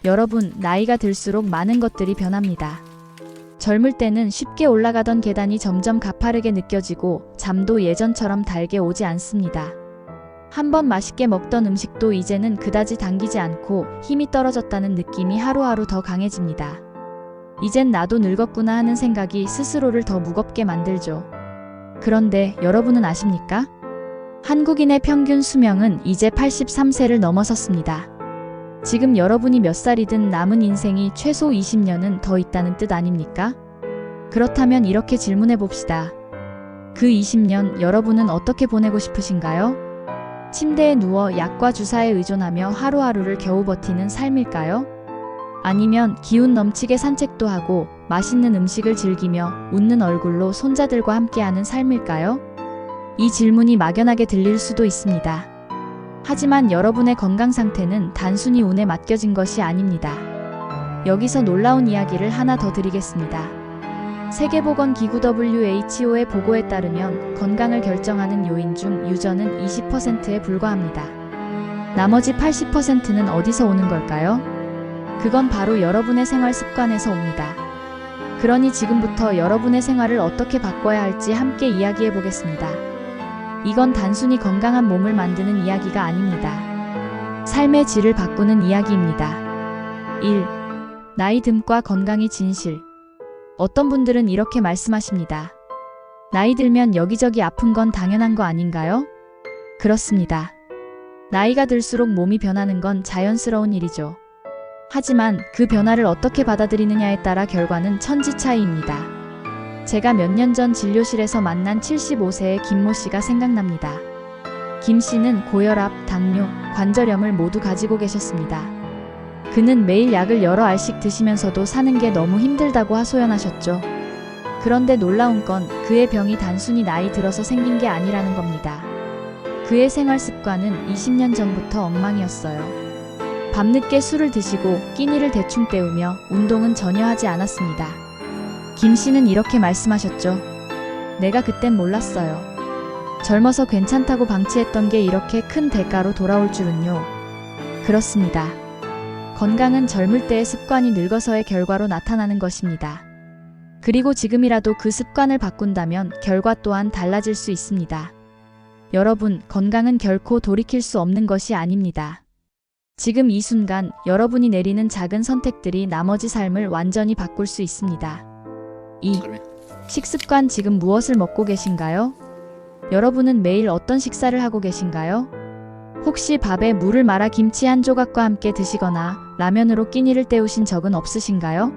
여러분, 나이가 들수록 많은 것들이 변합니다. 젊을 때는 쉽게 올라가던 계단이 점점 가파르게 느껴지고 잠도 예전처럼 달게 오지 않습니다. 한번 맛있게 먹던 음식도 이제는 그다지 당기지 않고 힘이 떨어졌다는 느낌이 하루하루 더 강해집니다. 이젠 나도 늙었구나 하는 생각이 스스로를 더 무겁게 만들죠. 그런데 여러분은 아십니까? 한국인의 평균 수명은 이제 83세를 넘어섰습니다. 지금 여러분이 몇 살이든 남은 인생이 최소 20년은 더 있다는 뜻 아닙니까? 그렇다면 이렇게 질문해 봅시다. 그 20년 여러분은 어떻게 보내고 싶으신가요? 침대에 누워 약과 주사에 의존하며 하루하루를 겨우 버티는 삶일까요? 아니면 기운 넘치게 산책도 하고 맛있는 음식을 즐기며 웃는 얼굴로 손자들과 함께하는 삶일까요? 이 질문이 막연하게 들릴 수도 있습니다. 하지만 여러분의 건강 상태는 단순히 운에 맡겨진 것이 아닙니다. 여기서 놀라운 이야기를 하나 더 드리겠습니다. 세계보건기구 WHO의 보고에 따르면 건강을 결정하는 요인 중 유전은 20%에 불과합니다. 나머지 80%는 어디서 오는 걸까요? 그건 바로 여러분의 생활 습관에서 옵니다. 그러니 지금부터 여러분의 생활을 어떻게 바꿔야 할지 함께 이야기해 보겠습니다. 이건 단순히 건강한 몸을 만드는 이야기가 아닙니다. 삶의 질을 바꾸는 이야기입니다. 1. 나이 듦과 건강이 진실. 어떤 분들은 이렇게 말씀하십니다. 나이 들면 여기저기 아픈 건 당연한 거 아닌가요? 그렇습니다. 나이가 들수록 몸이 변하는 건 자연스러운 일이죠. 하지만 그 변화를 어떻게 받아들이느냐에 따라 결과는 천지 차이입니다. 제가 몇 년 전 진료실에서 만난 75세의 김모 씨가 생각납니다. 김 씨는 고혈압, 당뇨, 관절염을 모두 가지고 계셨습니다. 그는 매일 약을 여러 알씩 드시면서도 사는 게 너무 힘들다고 하소연하셨죠. 그런데 놀라운 건 그의 병이 단순히 나이 들어서 생긴 게 아니라는 겁니다. 그의 생활 습관은 20년 전부터 엉망이었어요. 밤늦게 술을 드시고 끼니를 대충 때우며 운동은 전혀 하지 않았습니다. 김 씨는 이렇게 말씀하셨죠. 내가 그땐 몰랐어요. 젊어서 괜찮다고 방치했던 게 이렇게 큰 대가로 돌아올 줄은요. 그렇습니다. 건강은 젊을 때의 습관이 늙어서의 결과로 나타나는 것입니다. 그리고 지금이라도 그 습관을 바꾼다면 결과 또한 달라질 수 있습니다. 여러분, 건강은 결코 돌이킬 수 없는 것이 아닙니다. 지금 이 순간 여러분이 내리는 작은 선택들이 나머지 삶을 완전히 바꿀 수 있습니다. 2. 식습관. 지금 무엇을 먹고 계신가요? 여러분은 매일 어떤 식사를 하고 계신가요? 혹시 밥에 물을 말아 김치 한 조각과 함께 드시거나 라면으로 끼니를 때우신 적은 없으신가요?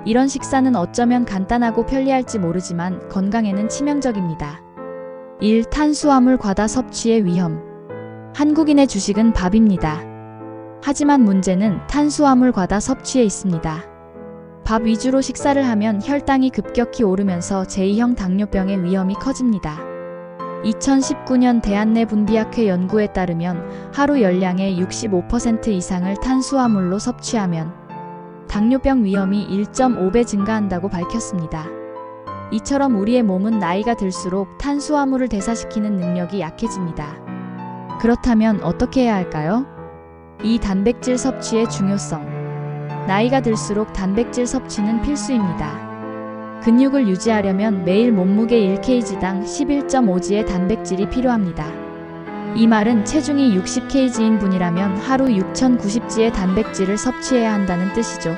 이런 식사는 어쩌면 간단하고 편리할지 모르지만 건강에는 치명적입니다. 1. 탄수화물 과다 섭취의 위험. 한국인의 주식은 밥입니다. 하지만 문제는 탄수화물 과다 섭취에 있습니다. 밥 위주로 식사를 하면 혈당이 급격히 오르면서 제2형 당뇨병의 위험이 커집니다. 2019년 대한내분비학회 연구에 따르면 하루 열량의 65% 이상을 탄수화물로 섭취하면 당뇨병 위험이 1.5배 증가한다고 밝혔습니다. 이처럼 우리의 몸은 나이가 들수록 탄수화물을 대사시키는 능력이 약해집니다. 그렇다면 어떻게 해야 할까요? 이 단백질 섭취의 중요성. 나이가 들수록 단백질 섭취는 필수입니다. 근육을 유지하려면 매일 몸무게 1kg당 11.5g의 단백질이 필요합니다. 이 말은 체중이 60kg인 분이라면 하루 6,090g의 단백질을 섭취해야 한다는 뜻이죠.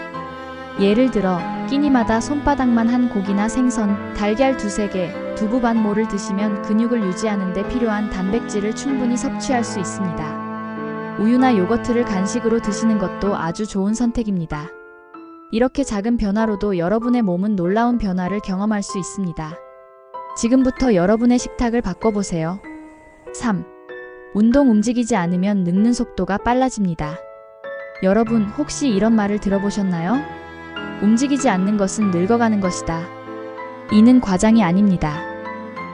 예를 들어 끼니마다 손바닥만 한 고기나 생선, 달걀 2~3개, 두부 반 모를 드시면 근육을 유지하는 데 필요한 단백질을 충분히 섭취할 수 있습니다. 우유나 요거트를 간식으로 드시는 것도 아주 좋은 선택입니다. 이렇게 작은 변화로도 여러분의 몸은 놀라운 변화를 경험할 수 있습니다. 지금부터 여러분의 식탁을 바꿔보세요. 3. 운동. 움직이지 않으면 늙는 속도가 빨라집니다. 여러분, 혹시 이런 말을 들어보셨나요? 움직이지 않는 것은 늙어가는 것이다. 이는 과장이 아닙니다.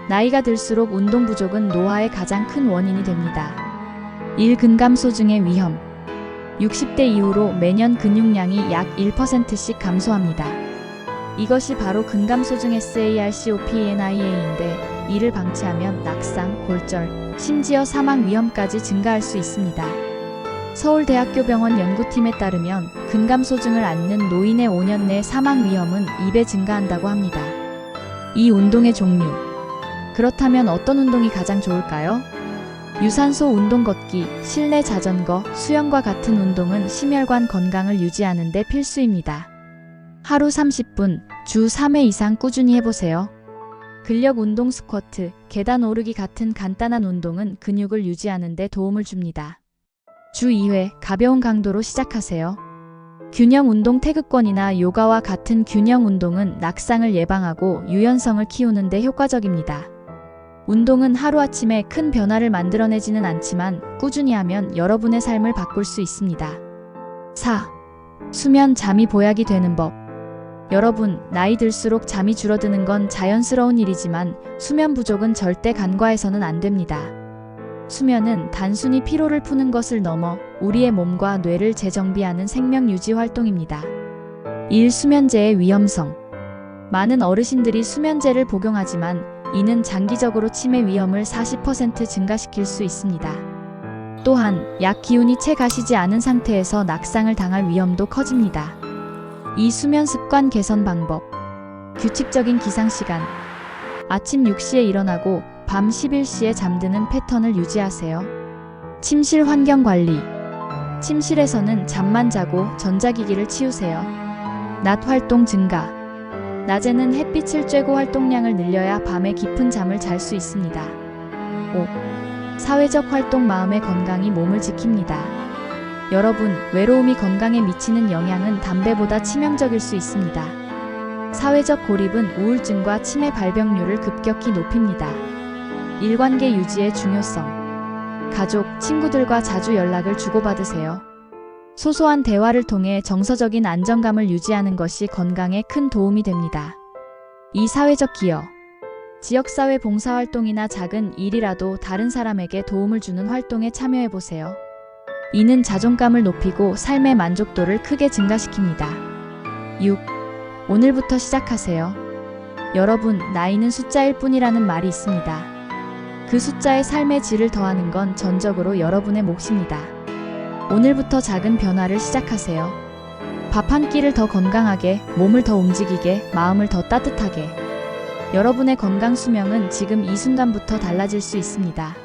나이가 들수록 운동 부족은 노화의 가장 큰 원인이 됩니다. 1. 근감소증의 위험. 60대 이후로 매년 근육량이 약 1%씩 감소합니다. 이것이 바로 근감소증 SARCOPENIA인데 이를 방치하면 낙상, 골절, 심지어 사망 위험까지 증가할 수 있습니다. 서울대학교 병원 연구팀에 따르면 근감소증을 앓는 노인의 5년 내 사망 위험은 2배 증가한다고 합니다. 이 운동의 종류. 그렇다면 어떤 운동이 가장 좋을까요? 유산소 운동 걷기, 실내 자전거, 수영과 같은 운동은 심혈관 건강을 유지하는 데 필수입니다. 하루 30분, 주 3회 이상 꾸준히 해보세요. 근력 운동 스쿼트, 계단 오르기 같은 간단한 운동은 근육을 유지하는 데 도움을 줍니다. 주 2회 가벼운 강도로 시작하세요. 균형 운동 태극권이나 요가와 같은 균형 운동은 낙상을 예방하고 유연성을 키우는 데 효과적입니다. 운동은 하루아침에 큰 변화를 만들어내지는 않지만 꾸준히 하면 여러분의 삶을 바꿀 수 있습니다. 4. 수면 잠이 보약이 되는 법. 여러분, 나이 들수록 잠이 줄어드는 건 자연스러운 일이지만 수면 부족은 절대 간과해서는 안 됩니다. 수면은 단순히 피로를 푸는 것을 넘어 우리의 몸과 뇌를 재정비하는 생명 유지 활동입니다. 1. 수면제의 위험성. 많은 어르신들이 수면제를 복용하지만 이는 장기적으로 치매 위험을 40% 증가시킬 수 있습니다. 또한 약 기운이 채 가시지 않은 상태에서 낙상을 당할 위험도 커집니다. 이 수면 습관 개선 방법. 규칙적인 기상 시간. 아침 6시에 일어나고 밤 11시에 잠드는 패턴을 유지하세요. 침실 환경 관리. 침실에서는 잠만 자고 전자기기를 치우세요. 낮 활동 증가. 낮에는 햇빛을 쬐고 활동량을 늘려야 밤에 깊은 잠을 잘 수 있습니다. 5. 사회적 활동. 마음의 건강이 몸을 지킵니다. 여러분, 외로움이 건강에 미치는 영향은 담배보다 치명적일 수 있습니다. 사회적 고립은 우울증과 치매 발병률을 급격히 높입니다. 일관계 유지의 중요성. 가족, 친구들과 자주 연락을 주고받으세요. 소소한 대화를 통해 정서적인 안정감을 유지하는 것이 건강에 큰 도움이 됩니다. 이 사회적 기여. 지역사회 봉사활동이나 작은 일이라도 다른 사람에게 도움을 주는 활동에 참여해보세요. 이는 자존감을 높이고 삶의 만족도를 크게 증가시킵니다. 6. 오늘부터 시작하세요. 여러분, 나이는 숫자일 뿐이라는 말이 있습니다. 그 숫자에 삶의 질을 더하는 건 전적으로 여러분의 몫입니다. 오늘부터 작은 변화를 시작하세요. 밥 한 끼를 더 건강하게, 몸을 더 움직이게, 마음을 더 따뜻하게. 여러분의 건강 수명은 지금 이 순간부터 달라질 수 있습니다.